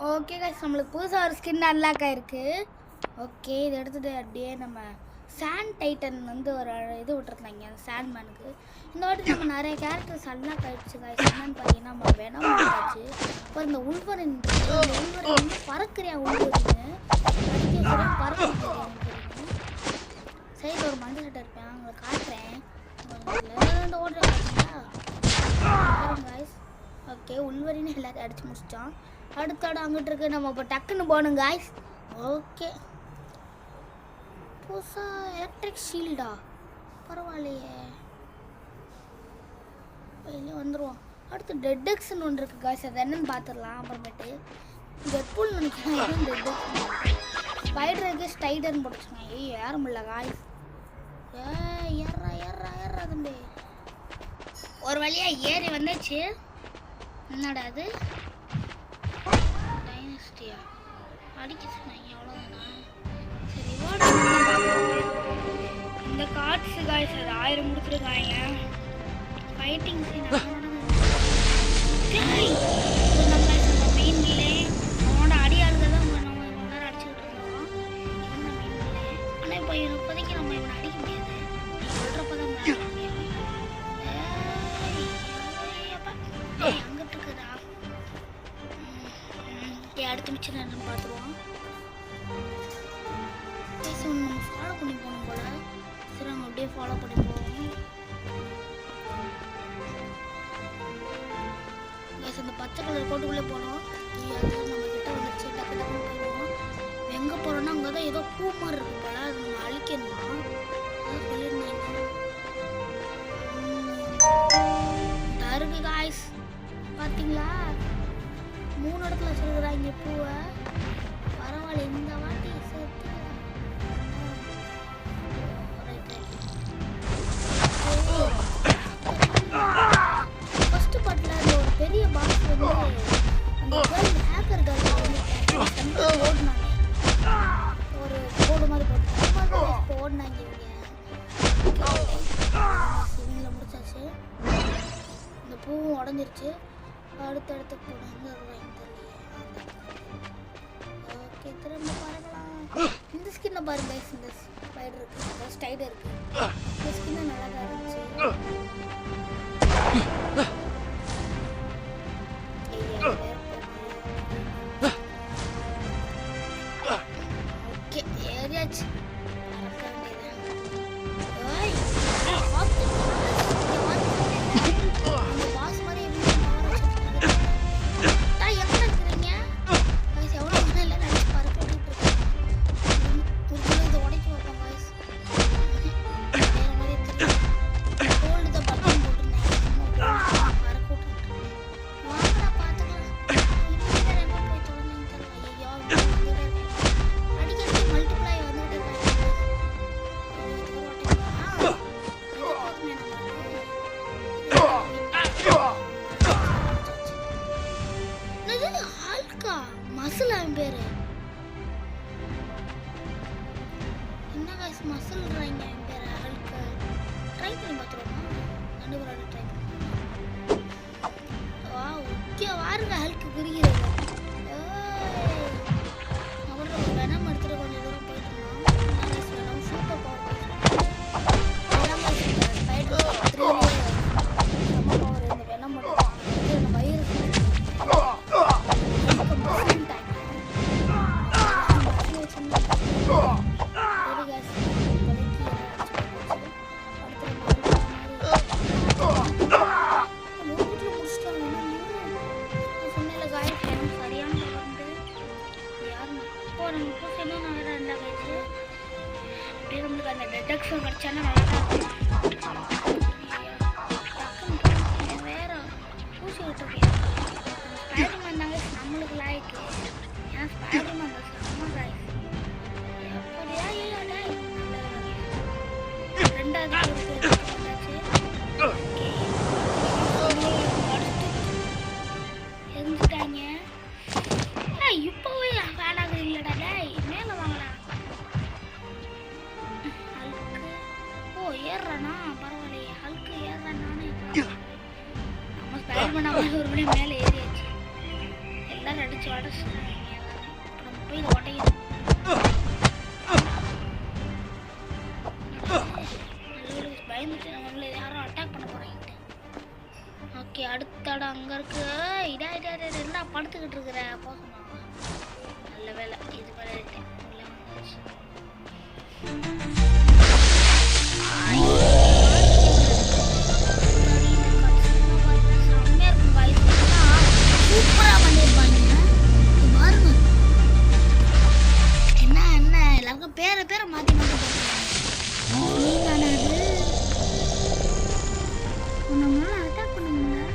Okay guys நம்மளுக்கு புதுசா ஒரு ஸ்கின் அன்லாக் ஆயிருக்கு. ஓகே இத எடுத்துட்டு அப்படியே நம்ம சாண்ட் டைட்டன் வந்து ஒரு இது விட்டுருந்தாங்க அந்த சாண்ட் மேனுக்கு. இந்த வாட்டி நம்ம நிறைய கேரக்டர்ஸ் அன்லாக் ஆயிடுச்சு गाइस. என்னன்னு பார்த்தீங்கன்னா நம்ம வெனம் வந்தாச்சு. அப்புறம் இந்த உல்வரின் பறக்குறியா உல்வரின் பறக்குது சைடு ஒரு மஞ்சள் சட்டை இருப்பேன் உங்களுக்கு காட்டுறேன். இந்த ஓடுற गाइस. ஓகே உல்வரின் எல்லாத்தையும் அடிச்சு முடிச்சிட்டோம். அடுத்தட அங்கிட்டு இருக்கு நம்ம இப்போ டக்குன்னு போகணும் गाइस. ஓகே புதுசா எலக்ட்ரிக் ஷீல்டா பரவாயில்லையே வெளியே வந்துடுவோம். அடுத்து டெட்டெக்ஸ்ன்னு ஒன்று இருக்குது गाइस. அது என்னன்னு பார்த்துடலாம். அப்புறமேட்டு டெட்பூல் நினைக்கிறேன் டெட்டெக்ஸ் ஸ்பைடருக்கு ஸ்டைடர்னு போட்டுச்சுங்க. ஏற முடியல गाइस. ஏறா ஏறா ஏறா தம்பி ஒரு வழியாக ஏறி வந்துச்சு. என்னடா அது டைனஸ்டியா அடிக்கிச்சு அவ்வளோதானா? சரி இந்த கார்ட்ஸு गाइस அது 1000 கொடுத்துருக்காங்க. ஃபைட்டிங் சீன் நம்ம மெயின் வீலே அவனோட அடியாளுங்க தான் நம்ம இவ்வளோ நேரம் அடிச்சுக்கிட்டு இருந்தோம். இவன் தான் மெயின் வீலே. ஆனால் இப்போ இப்போதைக்கு நம்ம இவனை அடிக்க முடியாது. நீ சொல்கிறப்ப தான் அடிக்க முடியும். அங்கிட்டு இருக்குதா அடுத்த மிச்சம் என்னன்னு பார்த்துருவோம். நம்ம ஃபாலோ பண்ணி போகணும் போல. சரி நம்ம அப்படியே ஃபாலோ பண்ணி போவோம். அந்த பச்சை கலர் கோட்டுக்குள்ளே போனோம். அது நம்ம கிட்ட வந்துருச்சு. டக்கு டக்குன்னு போயிடுவோம். எங்கே போகிறோன்னா அங்கே தான் ஏதோ பூ மாதிரி இருக்கு போல. அது நம்ம அழிக்கணுமா அதான் சொல்லியிருந்தாங்க. இருக்கு गाइस பார்த்தீங்களா 3 இடத்துல வச்சிருக்கிறாங்க பூவை. பரவாயில்ல இந்த வாட்டி சேர்த்து ஃபர்ஸ்ட் பார்ட்ல ஒரு பெரிய பாக்ஸ் வந்து அந்த கேர்ள் ஹேக்கர் கேர்ள் ஓடுனாங்க. ஒரு கோடு மாதிரி போட்டு ஓடினாங்க. இவங்கள முடிச்சாச்சு. இந்த பூவும் உடஞ்சிருச்சு. அடுத்தடுத்து போனாங்க. ஓகே திரும்ப பறக்கலாம். இந்த ஸ்கின்னை பாருங்க இந்த ஸ்பைடர் இருக்கு ஸ்டைடர் இருக்கு. இந்த ஸ்கின்னை நல்லா தான் இருந்துச்சு. ஓகே ஏறியாச்சு. மேலே ஏறியாச்சு. எல்லாரும் அடிச்சு வச்சு உடச்சிட்டாங்க. நம்ம போய் இதை உடையும். பயந்துட்டு நம்மள யாரும் அட்டாக் பண்ண போறாங்க. ஓகே, அடுத்த இடம் அங்க இருக்கு. இதா என்ன படுத்துக்கிட்டு இருக்கிற போகமா? நல்ல வேலை இது மேல இருக்கேன். சூப்பரா பண்ணிருப்பாங்க. பாருங்க என்ன எல்லாருக்கும் பேரை மாத்தி மாத்தி நம்மளால அட்டாக் பண்ண முடியல.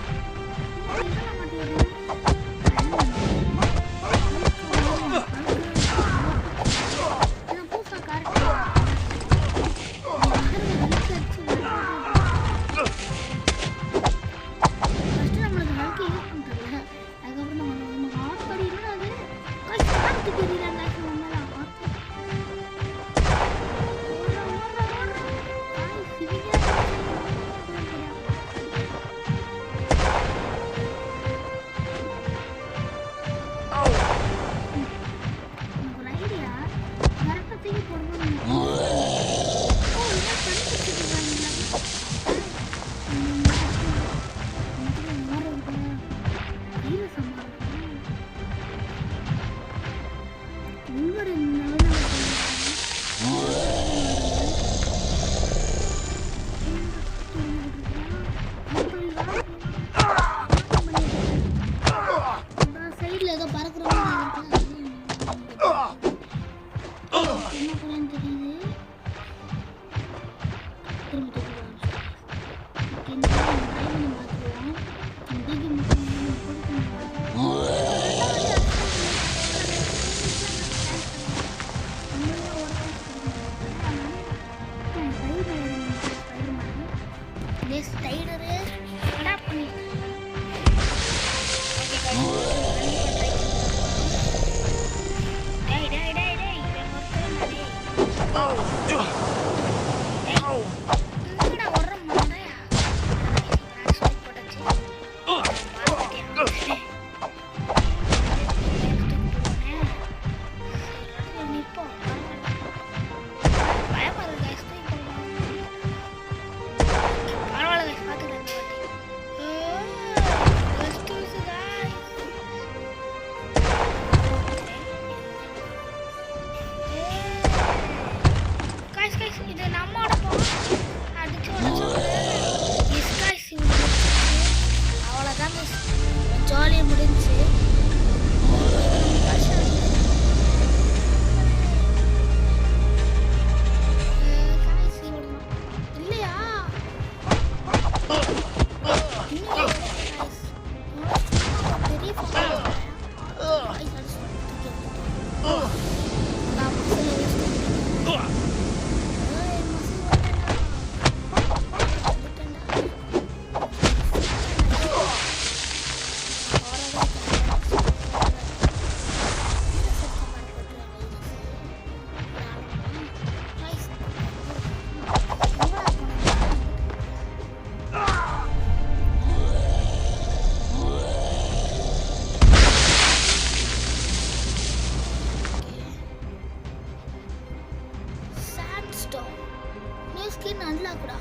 ஸ்கின் அன்லாக்டா.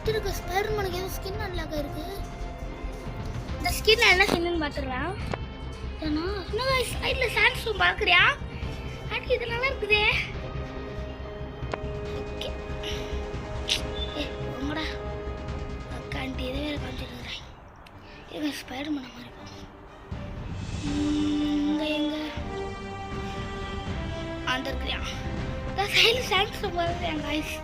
திருக்க ஸ்பைடர்மேனுக்கு ஏதோ ஸ்கின் அன்லாக் இருக்கு. இந்த ஸ்கின் என்ன ஸ்கின்னு பாத்துறலாம். ஏன்னா என்ன गाइस சைடுல சாண்ட்ஸ்டோன் பாக்குறியா? அடி இது நல்லா இருக்குதே. ஓகே. உங்கடா அக்காண்டி இத வேற காமிச்சிடுறேன். இது ஸ்பைடர்மேன் மாதிரி பாப்போம். எங்க அந்த இருக்குறியா? இந்த சைடுல சாண்ட்ஸ்டோன் பாக்குறியா गाइस?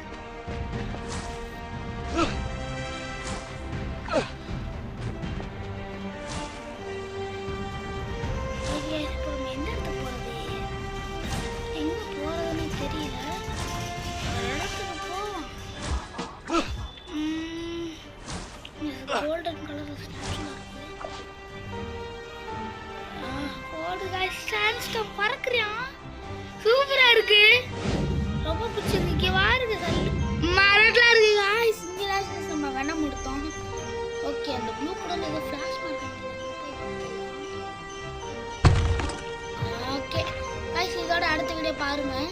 golden color ஸ்டாச்சுல இருக்கு. ஓடு गाइस சாண்ட்ஸ்டோன் பறக்குறியா? சூப்பரா இருக்கு. ரொம்ப பிடிச்சிருக்கு. இங்க வாருங்க சல்லு. மரட்ல இருக்கு गाइस. இங்க லாஸ்ட் நம்ம வேணா முடித்தோம். ஓகே அந்த ப்ளூ கலர்ல ஏதோ ஃபிளாஷ் மார்க் இருக்கு. அடுத்த வீடியோ பாருங்கள்.